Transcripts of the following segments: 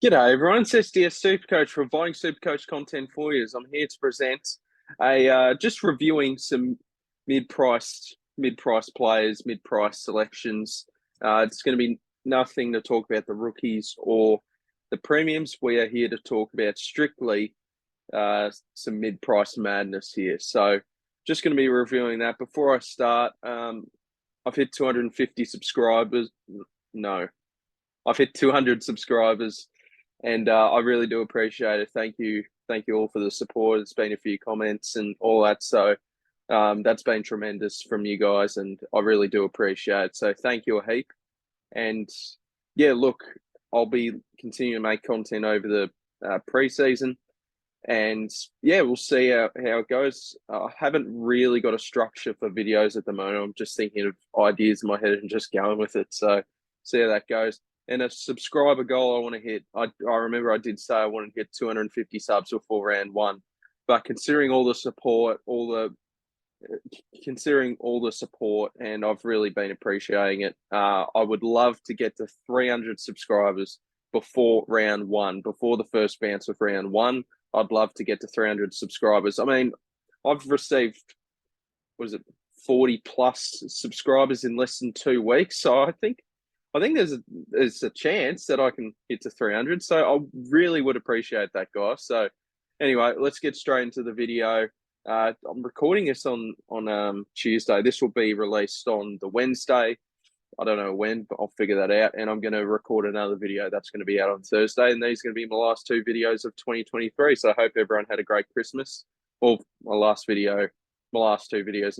G'day everyone, it's SDS SuperCoach providing SuperCoach content for you. I'm here to present just reviewing some mid-price players, mid-price selections. It's going to be nothing to talk about the rookies or the premiums. We are here to talk about strictly some mid-price madness here. So just going to be reviewing that. Before I start, I've hit 250 subscribers. No, I've hit 200 subscribers, and I really do appreciate it. Thank you all for the support. It's been a few comments and all that, so that's been tremendous from you guys, and I really do appreciate it. So thank you a heap. And yeah, look, I'll be continuing to make content over the preseason, and yeah, we'll see how it goes. I haven't really got a structure for videos at the moment. I'm just thinking of ideas in my head and just going with it. So see how that goes. And a subscriber goal I want to hit. I remember I did say I wanted to hit 250 subs before round one, but considering all the support, and I've really been appreciating it. I would love to get to 300 subscribers before round one, before the first bounce of round one. I'd love to get to 300 subscribers. I mean, I've received, was it 40 plus subscribers in less than 2 weeks. So I think there's a chance that I can hit to 300. So I really would appreciate that, guys. So anyway, let's get straight into the video. I'm recording this on Tuesday. This will be released on the Wednesday. I don't know when, but I'll figure that out. And I'm going to record another video that's going to be out on Thursday. And these are going to be my last two videos of 2023. So I hope everyone had a great Christmas. Well, my last two videos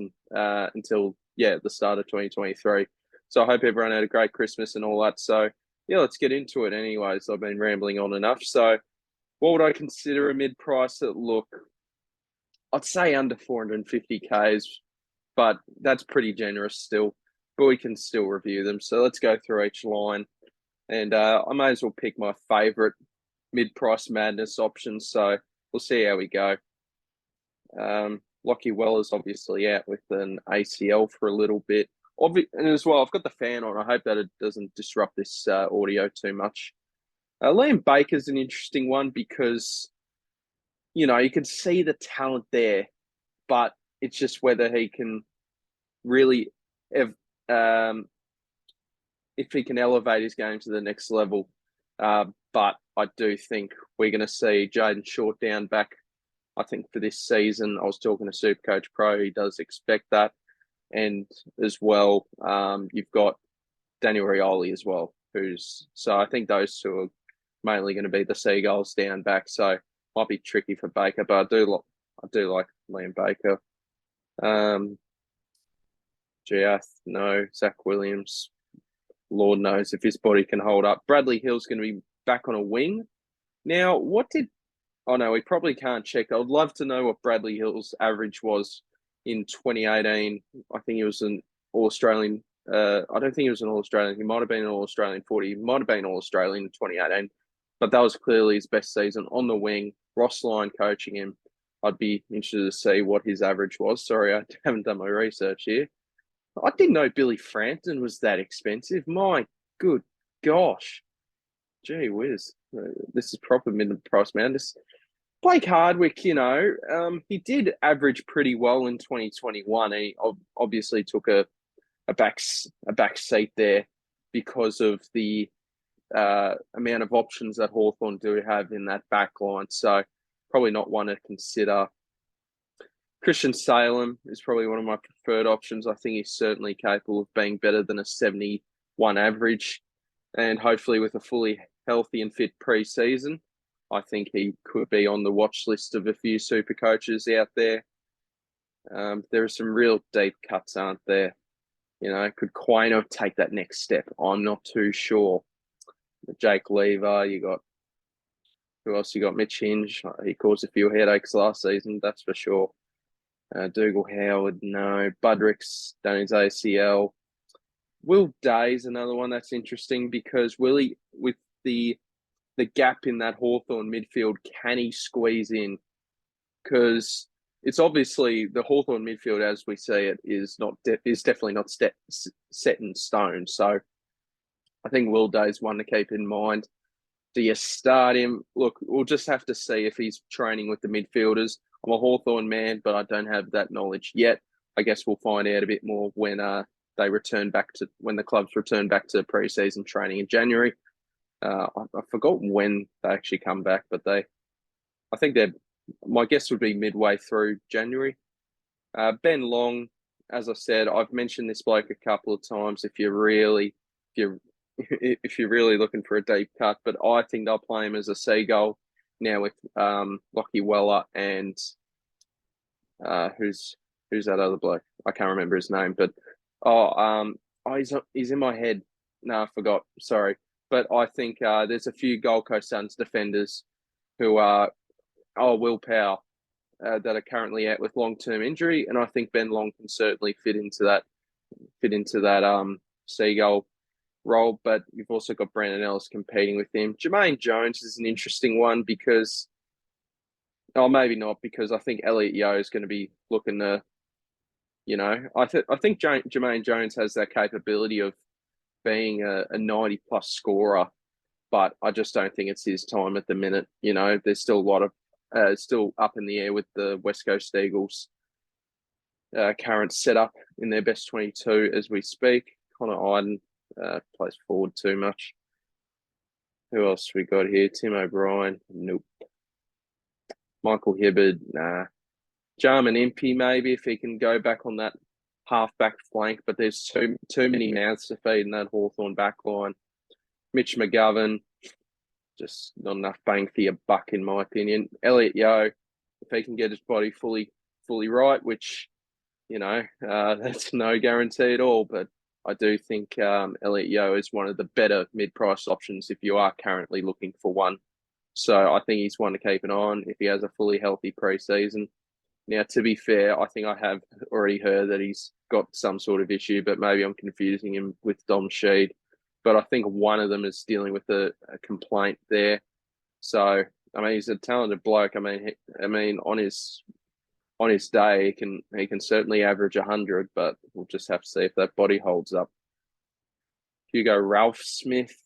until the start of 2023. So I hope everyone had a great Christmas and all that. So yeah, let's get into it anyways. I've been rambling on enough. So what would I consider a mid-price? Look, I'd say under 450Ks, but that's pretty generous still. But we can still review them. So let's go through each line. And I may as well pick my favourite mid-price madness options. So we'll see how we go. Lockie Weller's obviously out with an ACL for a little bit. And as well, I've got the fan on. I hope that it doesn't disrupt this audio too much. Liam Baker's an interesting one because, you can see the talent there, but it's just whether he can really, if he can elevate his game to the next level. But I do think we're going to see Jaden Short down back, I think, for this season. I was talking to SuperCoach Pro. He does expect that. And as well, you've got Daniel Rioli as well, so I think those two are mainly going to be the Seagulls down back. So might be tricky for Baker, but I do like Liam Baker. Zach Williams. Lord knows if his body can hold up. Bradley Hill's going to be back on a wing. Now, we probably can't check. I'd love to know what Bradley Hill's average was in 2018. I think he was an All-Australian. I don't think he was an All-Australian. He might have been an All-Australian 40. He might have been All-Australian in 2018. But that was clearly his best season on the wing. Ross Lyon coaching him. I'd be interested to see what his average was. Sorry, I haven't done my research here. I didn't know Billy Frampton was that expensive. My good gosh. Gee whiz. This is proper mid-price madness. Blake Hardwick, he did average pretty well in 2021. He obviously took a back seat there because of the amount of options that Hawthorn do have in that back line. So probably not one to consider. Christian Salem is probably one of my preferred options. I think he's certainly capable of being better than a 71 average. And hopefully with a fully healthy and fit pre-season, I think he could be on the watch list of a few super coaches out there. There are some real deep cuts, aren't there? Could Quaino take that next step? I'm not too sure. Jake Lever, who else? You got Mitch Hinge. He caused a few headaches last season, that's for sure. Dougal Howard, no. Budrick's done his ACL. Will Day's another one that's interesting because Willie, with the gap in that Hawthorn midfield, can he squeeze in? Because it's obviously the Hawthorn midfield, as we see it, is definitely not set in stone. So I think Will Day's one to keep in mind. Do you start him? Look, we'll just have to see if he's training with the midfielders. I'm a Hawthorn man, but I don't have that knowledge yet. I guess we'll find out a bit more when when the clubs return back to pre-season training in January. I forgot when they actually come back, but I think my guess would be midway through January. Ben Long, as I said, I've mentioned this bloke a couple of times. If you're really looking for a deep cut, but I think they'll play him as a seagull now with Lockie Weller and who's that other bloke? I can't remember his name, but he's in my head. No, I forgot. Sorry, but I think there's a few Gold Coast Suns defenders who are Will Powell that are currently out with long-term injury, and I think Ben Long can certainly fit into that seagull role. But you've also got Brandon Ellis competing with him. Jermaine Jones is an interesting one because, maybe not, because I think Elliot Yeo is going to be looking to, I think Jermaine Jones has that capability of being a 90-plus scorer, but I just don't think it's his time at the minute. There's still a lot of still up in the air with the West Coast Eagles current setup in their best 22 as we speak. Connor Iden plays forward too much. Who else we got here? Tim O'Brien? Nope. Michael Hibbard? Nah. Jarman Impey, maybe, if he can go back on that half-back flank, but there's too many mouths to feed in that Hawthorn back line. Mitch McGovern, just not enough bang for your buck, in my opinion. Elliot Yeo, if he can get his body fully right, which, that's no guarantee at all, but I do think Elliot Yeo is one of the better mid-price options if you are currently looking for one. So I think he's one to keep an eye on if he has a fully healthy pre-season. Now, to be fair, I think I have already heard that he's got some sort of issue, but maybe I'm confusing him with Dom Sheed. But I think one of them is dealing with a complaint there. So, he's a talented bloke. On his day, he can certainly average 100, but we'll just have to see if that body holds up. Hugo Ralph Smith,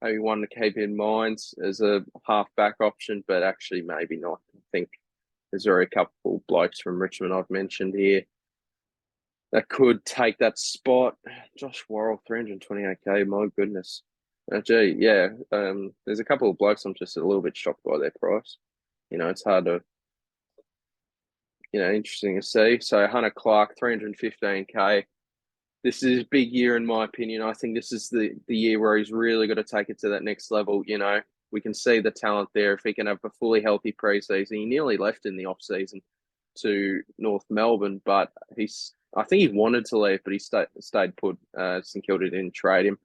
maybe one to keep in mind as a half-back option, but actually maybe not. I think there's already a couple blokes from Richmond I've mentioned here that could take that spot. Josh Worrell, 328k, my goodness. There's a couple of blokes I'm just a little bit shocked by their price. It's hard to, interesting to see. So Hunter Clark, 315k. This is a big year in my opinion. I think this is the year where he's really got to take it to that next level. We can see the talent there. If he can have a fully healthy pre-season, he nearly left in the off-season to North Melbourne, but I think he wanted to leave, but he stayed put. St Kilda didn't trade him.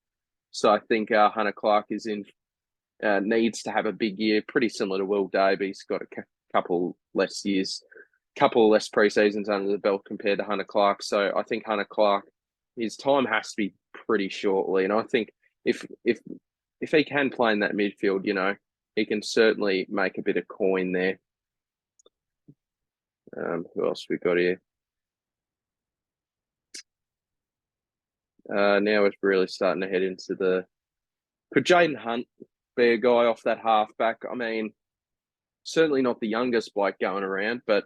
So I think Hunter Clark needs to have a big year, pretty similar to Will Davey. He's got a couple less pre-seasons under the belt compared to Hunter Clark. So I think Hunter Clark, his time has to be pretty shortly. And I think if he can play in that midfield, he can certainly make a bit of coin there. Who else we got here? Now we're really starting to head into could Jaden Hunt be a guy off that halfback? Certainly not the youngest bloke going around, but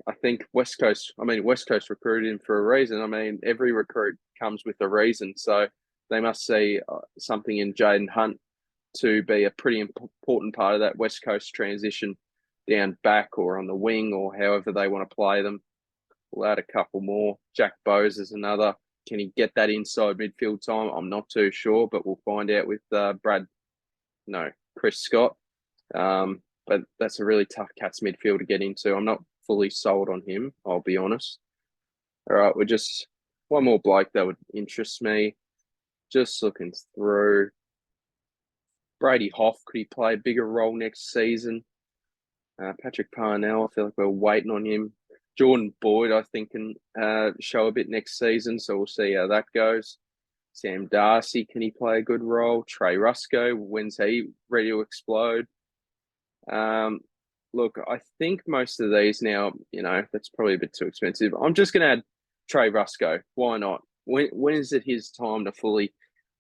I think West Coast recruited him for a reason. Every recruit comes with a reason. So they must see something in Jaden Hunt to be a pretty important part of that West Coast transition down back or on the wing or however they want to play them. We'll add a couple more. Jack Bowes is another. Can he get that inside midfield time? I'm not too sure, but we'll find out with Chris Scott. But that's a really tough Cats midfield to get into. I'm not fully sold on him, I'll be honest. All right, we're just one more bloke that would interest me. Just looking through. Brady Hoff, could he play a bigger role next season? Patrick Parnell, I feel like we're waiting on him. Jordan Boyd, I think, can show a bit next season, so we'll see how that goes. Sam Darcy, can he play a good role? Trey Rusco, when's he ready to explode? Look, I think most of these now, that's probably a bit too expensive. I'm just going to add Trey Rusco. Why not? When is it his time to fully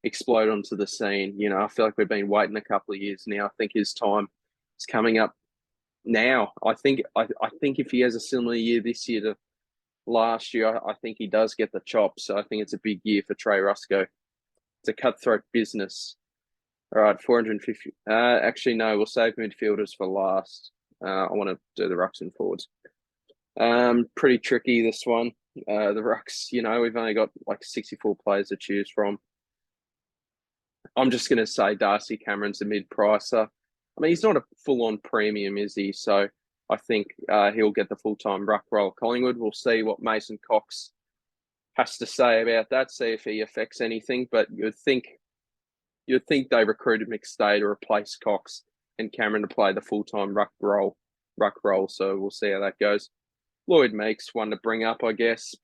explode onto the scene. You know, I feel like we've been waiting a couple of years now. I think his time is coming up now. I think if he has a similar year this year to last year, I think he does get the chop. So I think it's a big year for Trey Rusco. It's a cutthroat business. All right, 450. Actually, no, we'll save midfielders for last. I want to do the rucks and forwards. Pretty tricky, this one. The rucks, you know, we've only got like 64 players to choose from. I'm just going to say Darcy Cameron's a mid-pricer. I mean, he's not a full-on premium, is he? So I think he'll get the full-time ruck role. Collingwood, we'll see what Mason Cox has to say about that, see if he affects anything. But you'd think they recruited McStay to replace Cox and Cameron to play the full-time ruck role. So we'll see how that goes. Lloyd Meeks, one to bring up, I guess.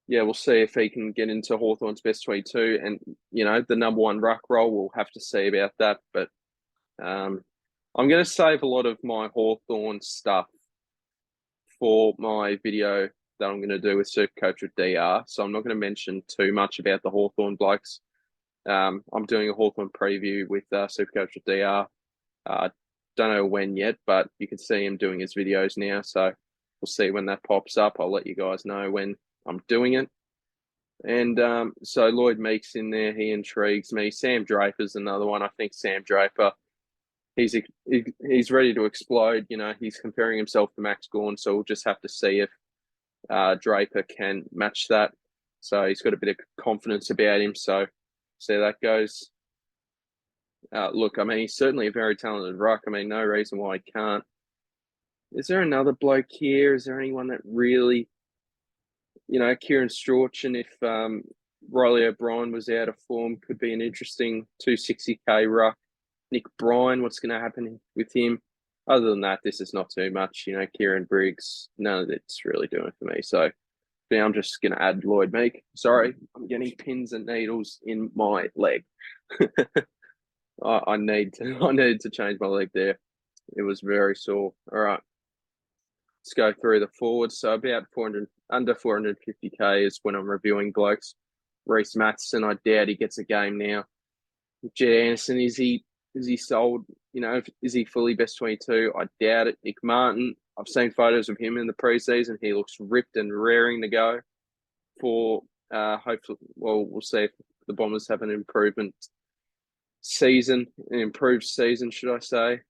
Yeah, we'll see if he can get into Hawthorn's best 22. And, you know, the number one ruck role, we'll have to see about that. But I'm going to save a lot of my Hawthorn stuff for my video that I'm going to do with SuperCoach with DR. So I'm not going to mention too much about the Hawthorn blokes. I'm doing a Hawthorn preview with SuperCoach with DR. Don't know when yet, but you can see him doing his videos now. So we'll see when that pops up. I'll let you guys know when I'm doing it. And so Lloyd Meeks in there, he intrigues me. Sam Draper's another one. I think Sam Draper, he's ready to explode. You know, he's comparing himself to Max Gawn, so we'll just have to see if Draper can match that. So he's got a bit of confidence about him. So see how that goes. Look, I mean, he's certainly a very talented ruck. I mean, no reason why he can't. Is there another bloke here? Is there anyone that really, you know, Kieran Strauchan, if Riley O'Brien was out of form, could be an interesting 260k ruck. Nick Bryan, what's going to happen with him? Other than that, this is not too much. You know, Kieran Briggs, none of it's really doing it for me. So now I'm just going to add Lloyd Meek. Sorry, I'm getting pins and needles in my leg. I needed to change my leg there. It was very sore. All right. Let's go through the forwards. So about under 450k is when I'm reviewing blokes. Reece Matheson, I doubt he gets a game now. Jed Anderson, is he sold? You know, is he fully best 22? I doubt it. Nick Martin, I've seen photos of him in the preseason. He looks ripped and raring to go for hopefully, well, we'll see if the Bombers have an improved season, should I say.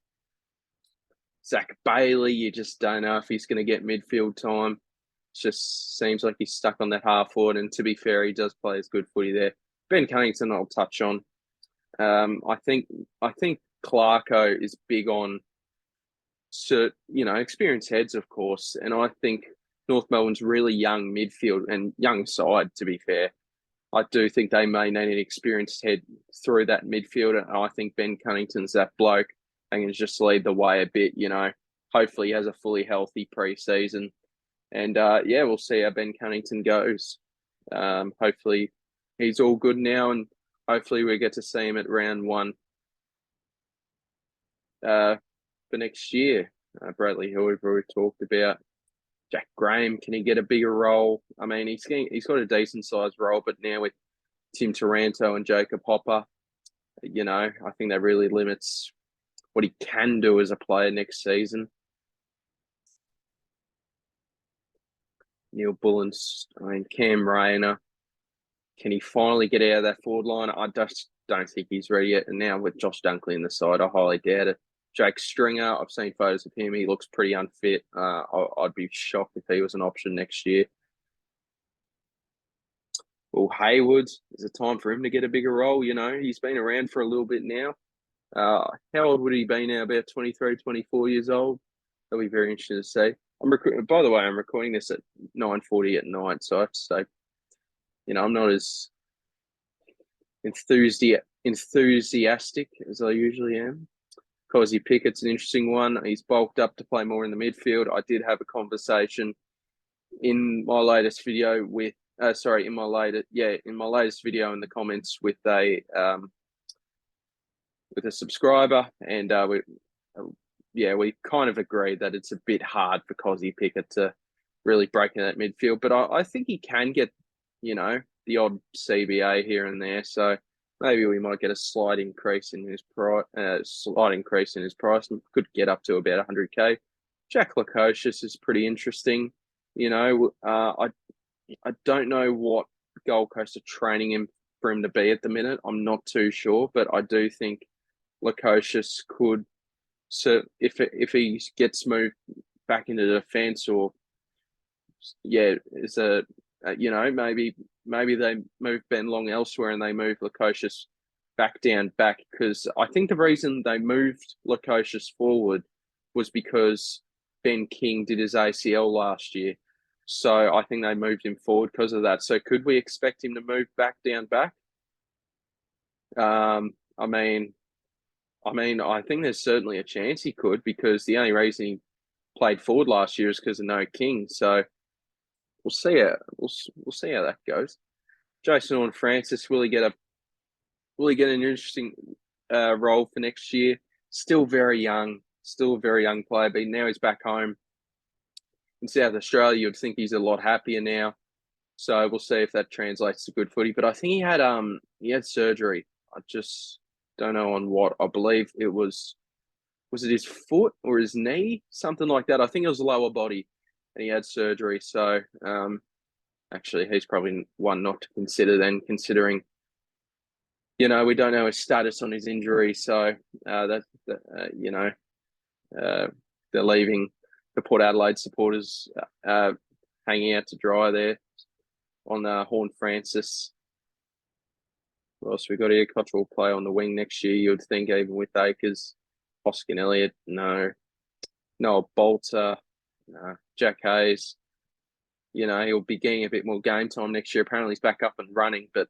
Zach Bailey, you just don't know if he's going to get midfield time. It just seems like he's stuck on that half forward. And to be fair, he does play his good footy there. Ben Cunnington, I'll touch on. I think Clarko is big on, you know, experienced heads, of course. And I think North Melbourne's really young midfield and young side, to be fair. I do think they may need an experienced head through that midfield. And I think Ben Cunnington's that bloke and can just lead the way a bit, you know. Hopefully he has a fully healthy pre-season. And, yeah, we'll see how Ben Cunnington goes. Hopefully he's all good now, and hopefully we get to see him at round one for next year. Bradley Hill, we've already talked about. Jack Graham, can he get a bigger role? I mean, he's got a decent sized role, but now with Tim Taranto and Jacob Hopper, you know, I think that really limits what he can do as a player next season. Neil Bullens, Cam Rayner, can he finally get out of that forward line? I just don't think he's ready yet. And now with Josh Dunkley in the side, I highly doubt it. Jake Stringer, I've seen photos of him. He looks pretty unfit. I'd be shocked if he was an option next year. Well, Hayward, is it time for him to get a bigger role? You know, he's been around for a little bit now. How old would he be now? About 23, 24 years old. That'll be very interesting to see. By the way, I'm recording this at 9:40 at night, so I have to say, you know, I'm not as enthusiastic as I usually am. Cosy Pickett's an interesting one. He's bulked up to play more in the midfield. I did have a conversation in my latest video with, in my latest video in the comments with a subscriber, and we kind of agreed that it's a bit hard for Cosy Pickett to really break in that midfield. But I think he can get, you know, the odd CBA here and there. So maybe we might get a slight increase in his price. Could get up to about 100K. Jack Lukosius is pretty interesting. I don't know what Gold Coast are training him for him to be at the minute. I'm not too sure, but I do think Lukosius could. So if he gets moved back into defence, or is maybe they move Ben Long elsewhere and they move Lukosius back, because I think the reason they moved Lukosius forward was because Ben King did his ACL last year. So I think they moved him forward because of that. So could we expect him to move back? I think there's certainly a chance he could, because the only reason he played forward last year is because of no King. So we'll see how that goes. Jason Horne-Francis, will he get an interesting role for next year? Still a very young player, but now he's back home in South Australia. You'd think he's a lot happier now. So we'll see if that translates to good footy. But I think he had surgery. I just don't know on what. I believe it was it his foot or his knee? Something like that. I think it was lower body, and he had surgery. So actually, he's probably one not to consider then, considering, we don't know his status on his injury. So they're leaving the Port Adelaide supporters hanging out to dry there on Horne-Francis. What else we got here? Cottrell will play on the wing next year, you would think, even with Akers. Hoskin Elliott, no. Noah Bolter, no. Jack Hayes, he'll be getting a bit more game time next year. Apparently he's back up and running, but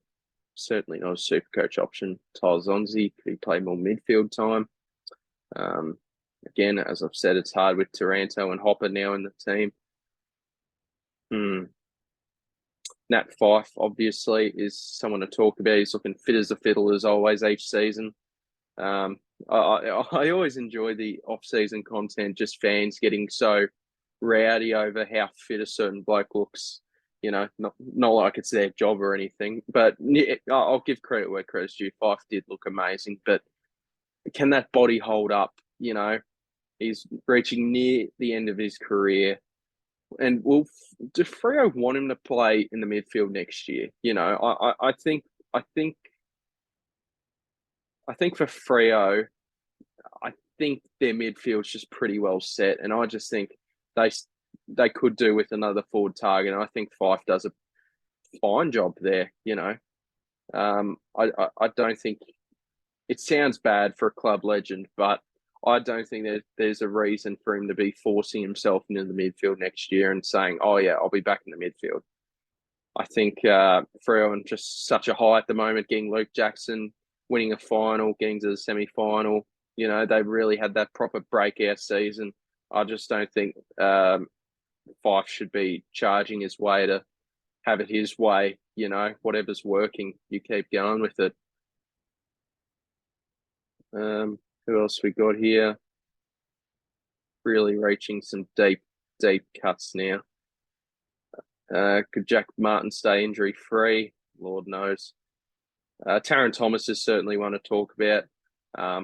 certainly not a super coach option. Tyler Zonzi, could he play more midfield time? Again, as I've said, it's hard with Taranto and Hopper now in the team. Nat Fyfe, obviously, is someone to talk about. He's looking fit as a fiddle, as always, each season. I always enjoy the off-season content, just fans getting so rowdy over how fit a certain bloke looks. Not like it's their job or anything, but I'll give credit where credit's due. Fyfe did look amazing, but can that body hold up? He's reaching near the end of his career. And does Freo want him to play in the midfield next year? I think for Freo, I think their midfield's just pretty well set, and I just think they could do with another forward target. And I think Fyfe does a fine job there. I don't think it sounds bad for a club legend, but I don't think there's a reason for him to be forcing himself into the midfield next year and saying, "Oh yeah, I'll be back in the midfield." I think Freo are just such a high at the moment, getting Luke Jackson, winning a final, getting to the semi-final. They really had that proper breakout season. I just don't think Fyfe should be charging his way to have it his way. Whatever's working, you keep going with it. Who else we got here? Really reaching some deep cuts now. Could Jack Martin stay injury-free? Lord knows. Taron Thomas is certainly one to talk about. I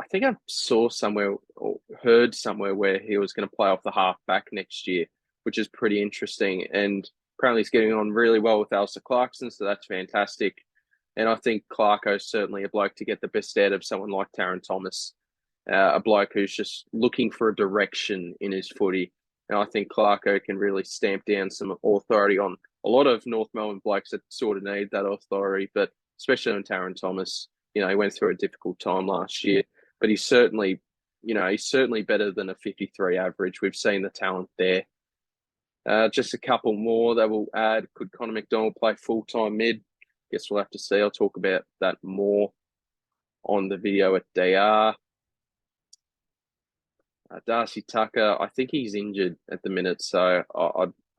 think I saw somewhere or heard somewhere where he was going to play off the half-back next year, which is pretty interesting. And apparently he's getting on really well with Alistair Clarkson, so that's fantastic. And I think Clarko's certainly a bloke to get the best out of someone like Taron Thomas, a bloke who's just looking for a direction in his footy. And I think Clarko can really stamp down some authority on a lot of North Melbourne blokes that sort of need that authority, but especially on Taron Thomas. He went through a difficult time last year, but he's certainly better than a 53 average. We've seen the talent there. Just a couple more that will add. Could Connor McDonald play full-time mid? Guess we'll have to see. I'll talk about that more on the video at DR. Darcy Tucker, I think he's injured at the minute, so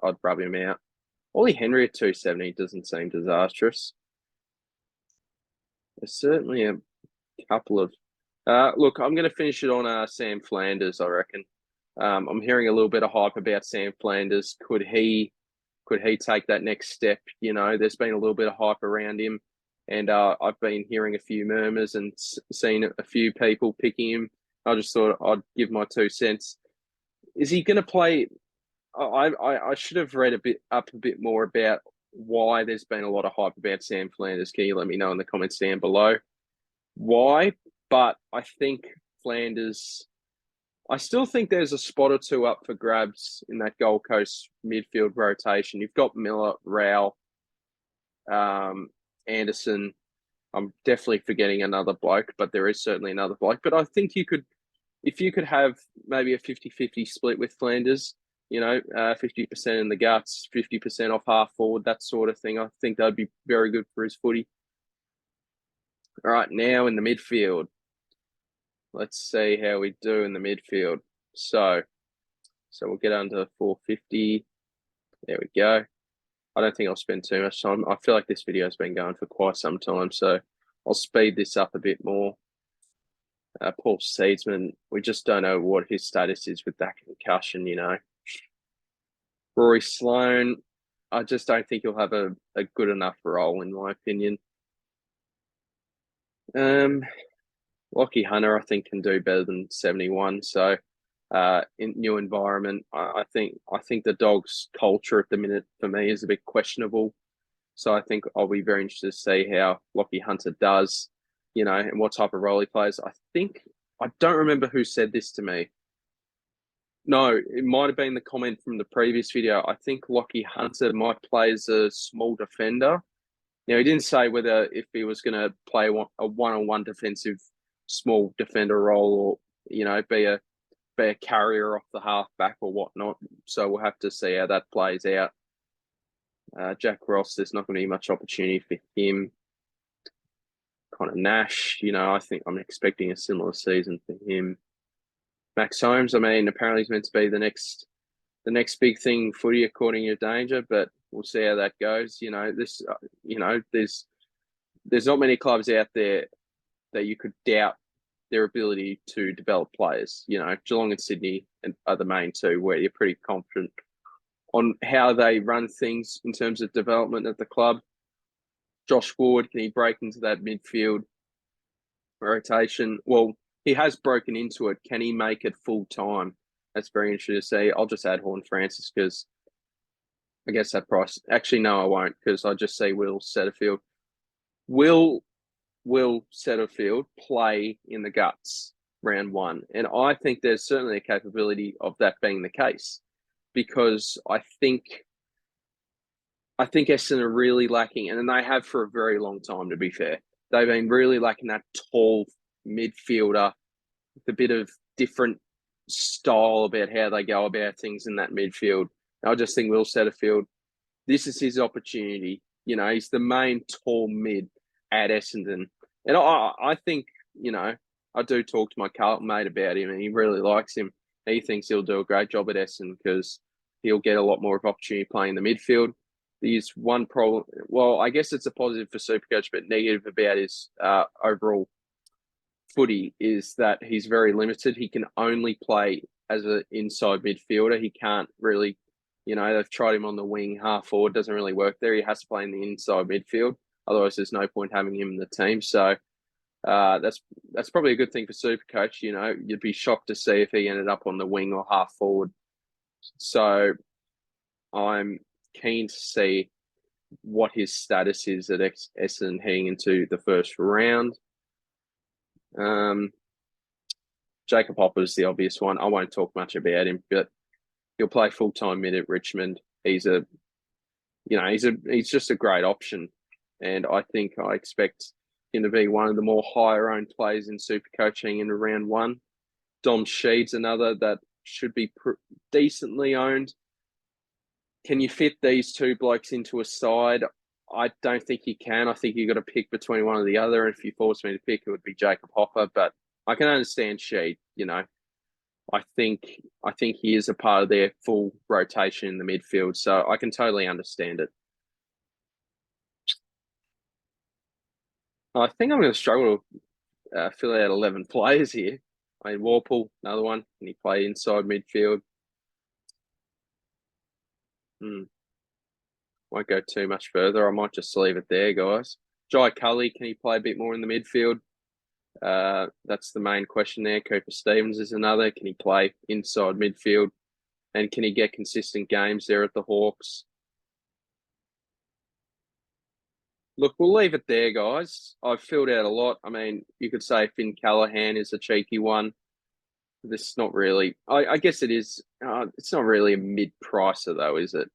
I'd rub him out. Ollie Henry at 270 doesn't seem disastrous. There's certainly a couple of... look, I'm going to finish it on Sam Flanders, I reckon. I'm hearing a little bit of hype about Sam Flanders. Could he Could he take that next step? You know, there's been a little bit of hype around him, and I've been hearing a few murmurs and seen a few people picking him. I just thought I'd give my 2 cents. Is he going to play? I should have read a bit more about why there's been a lot of hype about Sam Flanders. Can you let me know in the comments down below why? But I think Flanders, I still think there's a spot or two up for grabs in that Gold Coast midfield rotation. You've got Miller, Rao, Anderson. I'm definitely forgetting another bloke, but there is certainly another bloke. But I think if you could have maybe a 50-50 split with Flanders, 50% in the guts, 50% off half forward, that sort of thing, I think that'd be very good for his footy. All right, now in the midfield. Let's see how we do in the midfield. So we'll get under 450. There we go. I don't think I'll spend too much time. I feel like this video has been going for quite some time, so I'll speed this up a bit more. Paul Seedsman, we just don't know what his status is with that concussion, Rory Sloane, I just don't think he'll have a good enough role, in my opinion. Lockie Hunter, I think, can do better than 71. So, in new environment, I think the Dogs' culture at the minute for me is a bit questionable. So I think I'll be very interested to see how Lockie Hunter does, and what type of role he plays. I don't remember who said this to me. No, it might have been the comment from the previous video. I think Lockie Hunter might play as a small defender. Now, he didn't say whether if he was going to play a one-on-one defensive small defender role or, be a carrier off the half-back or whatnot. So we'll have to see how that plays out. Jack Ross, there's not going to be much opportunity for him. Connor Nash, I think I'm expecting a similar season for him. Max Holmes, apparently he's meant to be the next big thing footy according to Danger, but we'll see how that goes. There's not many clubs out there that you could doubt their ability to develop players. Geelong and Sydney are the main two where you're pretty confident on how they run things in terms of development at the club. Josh Ward, can he break into that midfield rotation? Well, he has broken into it. Can he make it full time? That's very interesting to see. I'll just add Horn Francis because I guess that price. Actually, no, I won't because I just see Will Setterfield. Will Setterfield play in the guts round one? And I think there's certainly a capability of that being the case because I think Essendon are really lacking, and they have for a very long time, to be fair. They've been really lacking that tall midfielder with a bit of different style about how they go about things in that midfield. I just think Will Setterfield, this is his opportunity. He's the main tall mid at Essendon. And I think, I do talk to my Carlton mate about him and he really likes him. He thinks he'll do a great job at Essendon because he'll get a lot more of opportunity playing in the midfield. There's one problem. Well, I guess it's a positive for Supercoach, but negative about his overall footy is that he's very limited. He can only play as an inside midfielder. He can't really, they've tried him on the wing, half forward, doesn't really work there. He has to play in the inside midfield. Otherwise, there's no point having him in the team. So that's probably a good thing for Supercoach. You'd be shocked to see if he ended up on the wing or half forward. So I'm keen to see what his status is at Essendon heading into the first round. Jacob Hopper's the obvious one. I won't talk much about him, but he'll play full-time mid at Richmond. He's just a great option. And I expect him to be one of the more higher-owned players in Supercoaching in round one. Dom Sheed's another that should be decently owned. Can you fit these two blokes into a side? I don't think you can. I think you've got to pick between one or the other. And if you force me to pick, it would be Jacob Hopper. But I can understand Sheed. I think he is a part of their full rotation in the midfield. So I can totally understand it. I think I'm going to struggle to fill out 11 players here. Warple, another one. Can he play inside midfield? Won't go too much further. I might just leave it there, guys. Jai Cully, can he play a bit more in the midfield? That's the main question there. Cooper Stevens is another. Can he play inside midfield? And can he get consistent games there at the Hawks? Look, we'll leave it there, guys. I've filled out a lot. I mean, you could say Finn Callahan is a cheeky one. This is not really, I guess it is. It's not really a mid-pricer, though, is it?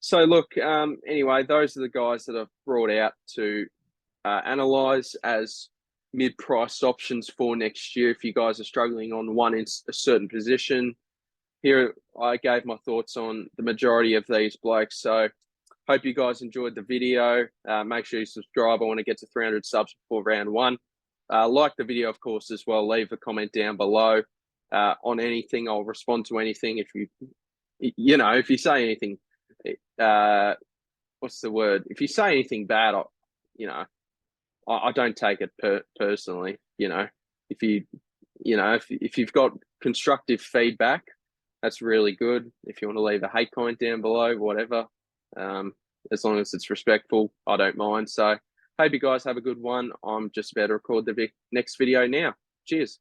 So, look, anyway, those are the guys that I've brought out to analyze as mid-priced options for next year. If you guys are struggling on one in a certain position, here I gave my thoughts on the majority of these blokes. So, hope you guys enjoyed the video. Make sure you subscribe. I want to get to 300 subs before round one. Like the video, of course, as well. Leave a comment down below on anything. I'll respond to anything. If if you say anything, what's the word? If you say anything bad, I don't take it personally. If if you've got constructive feedback, that's really good. If you want to leave a hate comment down below, whatever. As long as it's respectful, I don't mind. So hope you guys have a good one. I'm just about to record the next video now. Cheers.